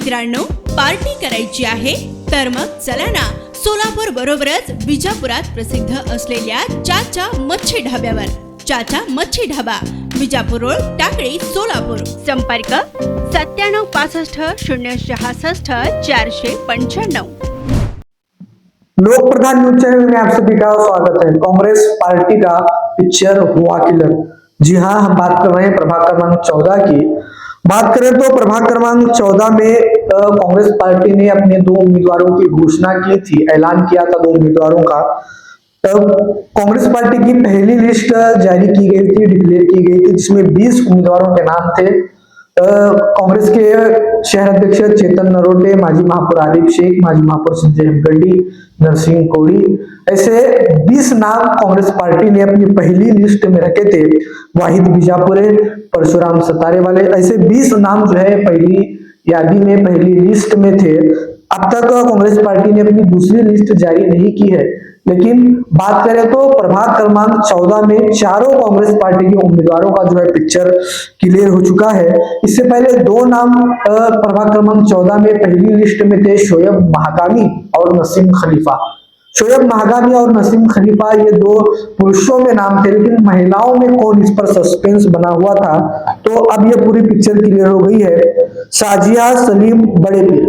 मित्रांनो, पार्टी करायची आहे तर मग चला ना सोलापूर बरोबरच विजापुरात प्रसिद्ध असलेल्या चाचा मच्छी ढाब्यावर. चाचा मच्छी ढाबा, विजापूर रोड, टाकळी, सोलापूर. संपर्क 9765 066 495. लोक प्रधान न्यूज चैनल में आप सभी का स्वागत है। कांग्रेस पार्टी का पिक्चर हुआ किलर। जी हाँ, हम बात कर रहे हैं प्रभाग क्रमांक 14 की। बात करें तो प्रभाग क्रमांक 14 में कांग्रेस पार्टी ने अपने 2 उम्मीदवारों की घोषणा की थी, ऐलान किया था 2 उम्मीदवारों का। तब कांग्रेस पार्टी की पहली लिस्ट जारी की गई थी, डिक्लेयर की गई थी, जिसमें 20 उम्मीदवारों के नाम थे। कांग्रेस के शहर अध्यक्ष चेतन नरोटे, माजी महापौर आरिफ शेख, माजी महापौर संजय हेमगड्डी, नरसिंह कोड़ी, ऐसे 20 नाम कांग्रेस पार्टी ने अपनी पहली लिस्ट में रखे थे। वाहिद बीजापुरे, परशुराम सतारे वाले, ऐसे 20 नाम जो है पहली यादी में, पहली लिस्ट में थे। अब तक कांग्रेस पार्टी ने अपनी दूसरी लिस्ट जारी नहीं की है, लेकिन बात करें तो प्रभाग क्रमांक 14 में चारों कांग्रेस पार्टी के उम्मीदवारों का जो है पिक्चर क्लियर हो चुका है। इससे पहले 2 नाम प्रभाग क्रमांक 14 में पहली लिस्ट में थे, शोएब महागामी और नसीम खलीफा। शोएब महागामी और नसीम खलीफा ये 2 पुरुषों में नाम थे, लेकिन महिलाओं में कौन, इस पर सस्पेंस बना हुआ था। तो अब ये पूरी पिक्चर क्लियर हो गई है। साजिया सलीम बड़े पीर,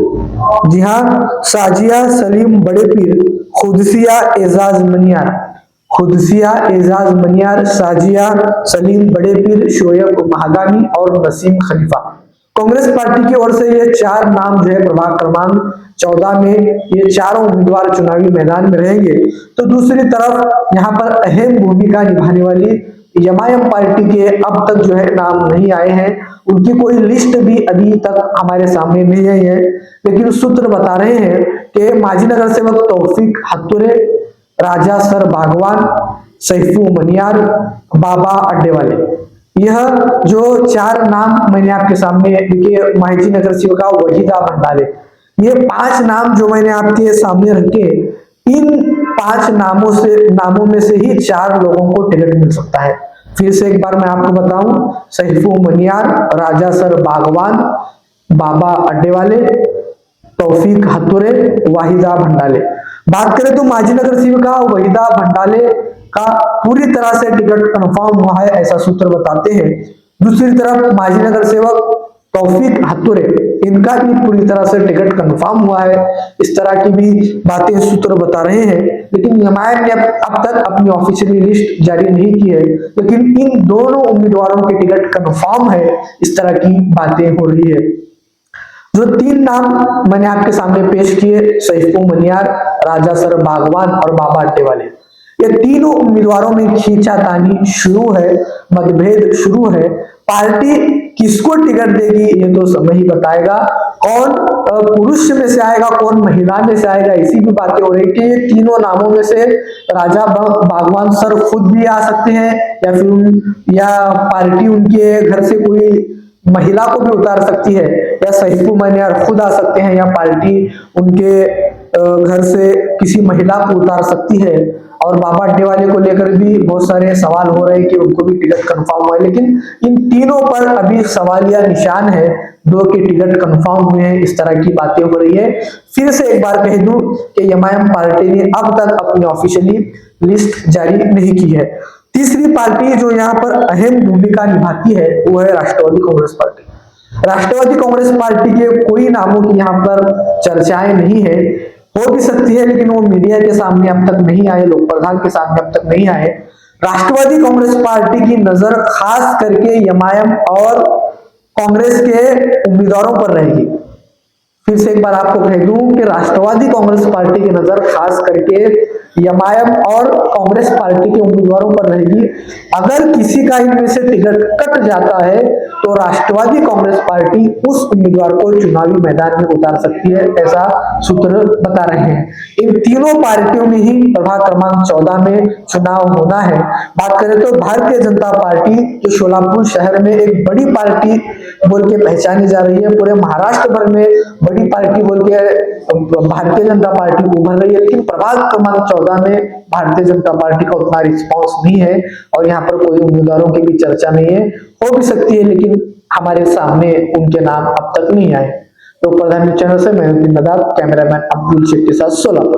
जी हाँ, साजिया सलीम बड़े पीर, खुदसिया एजाज मनियार, खुदसिया एजाज मनियार, साजिया सलीम बड़े पीर, शोएब महागामी और नसीम खलीफा। कांग्रेस पार्टी की ओर से ये 4 नाम जो है प्रभाग क्रमांक 14 में ये चारों उम्मीदवार चुनावी मैदान में रहेंगे। तो दूसरी तरफ यहाँ पर अहम भूमिका निभाने वाली एमआईएम पार्टी के अब तक जो है नाम नहीं आए हैं, उनकी कोई लिस्ट भी अभी तक हमारे सामने नहीं आई है। लेकिन सूत्र बता रहे हैं कि माजी नगर सेवक तौफीक हत्तुरे, राजा सर बागवान, सैफू मनियार, बाबा अड्डे वाले, यह जो 4 नाम मैंने आपके सामने देखिए, माहिती नगर सेविका वहीदा भंडारे, ये 5 नाम जो मैंने आपके सामने रखे, इन 5 नामों में से ही 4 लोगों को टिकट मिल सकता है। फिर से एक बार मैं आपको बताऊं, सैफू मनियार, राजा सर बागवान, बाबा अड्डे वाले, तौफीक हत्तुरे, वाहिदा भंडाले। बात करें तो माजी नगर सेविका वहीदा भंडाले का पूरी तरह से टिकट कंफर्म हुआ है, ऐसा सूत्र बताते हैं। दूसरी तरफ माजी नगर सेवक तौफीक हत्तुरे, इनका भी पूरी तरह से टिकट कंफर्म हुआ है, इस तरह की भी बातें सूत्र बता रहे हैं। लेकिन एमआईएम ने अब तक अपनी ऑफिशियली लिस्ट जारी नहीं की है, लेकिन इन दोनों उम्मीदवारों के टिकट कंफर्म है, इस तरह की बातें हो रही है। जो 3 नाम मैंने आपके सामने पेश किए, सैफू मनियार, राजा सर बागवान और बाबा अड्डे वाले, ये तीनों उम्मीदवारों में खींचातानी शुरू है, मतभेद शुरू है। पार्टी किसको टिकट देगी ये तो समय ही बताएगा। कौन पुरुष में से आएगा, कौन महिला में से आएगा, इसी की बातें हो रही कि तीनों नामों में से राजा बागवान सर खुद भी आ सकते हैं, या पार्टी उनके घर से कोई महिला को भी उतार सकती है, या सैफू मनियार खुद आ सकते हैं, या पार्टी उनके घर से किसी महिला को उतार सकती है। और बाबा अड्डे वाले को लेकर भी बहुत सारे सवाल हो रहे हैं कि उनको भी टिकट कंफर्म हुआ है, लेकिन इन तीनों पर अभी सवालिया निशान है, 2 के टिकट कंफर्म हुए हैं, इस तरह की बातें हो रही है। फिर से एक बार कह दूं कि एमआईएम पार्टी ने अब तक अपनी ऑफिशियली लिस्ट जारी नहीं की है। तीसरी पार्टी जो यहाँ पर अहम भूमिका निभाती है वो है राष्ट्रवादी कांग्रेस पार्टी। राष्ट्रवादी कांग्रेस पार्टी के कोई नामों की यहाँ पर चर्चाएं नहीं है, हो भी सकती है, लेकिन वो मीडिया के सामने अब तक नहीं आए, लोक प्रधान के सामने अब तक नहीं आए। राष्ट्रवादी कांग्रेस पार्टी की नजर खास करके एमआईएम और कांग्रेस के उम्मीदवारों पर रहेगी। फिर से एक बार आपको कह दूं कि राष्ट्रवादी कांग्रेस पार्टी की नजर खास करके एमआईएम और कांग्रेस पार्टी के उम्मीदवारों पर रहेगी। अगर किसी का इनमें से टिकट कट जाता है तो राष्ट्रवादी कांग्रेस पार्टी उस उम्मीदवार को चुनावी मैदान में उतार सकती है, ऐसा सूत्र बता रहे हैं। इन तीनों पार्टियों में ही प्रभाग क्रमांक 14 में चुनाव होना है। बात करें तो भारतीय जनता पार्टी जो सोलापुर शहर में एक बड़ी पार्टी बोल के पहचानी जा रही है, पूरे महाराष्ट्र भर में बड़ी पार्टी बोल के भारतीय जनता पार्टी उभर रही है, लेकिन प्रभाग क्रमांक 14 में भारतीय जनता पार्टी का उतना रिस्पांस नहीं है और यहाँ पर कोई उम्मीदवारों की भी चर्चा नहीं है। हो भी सकती है, लेकिन हमारे सामने उनके नाम अब तक नहीं आए। लोक प्रधान न्यूज चैनल से मैं उद्दीन नदाब, कैमरामैन अब्दुल शेख के साथ सोलापुर।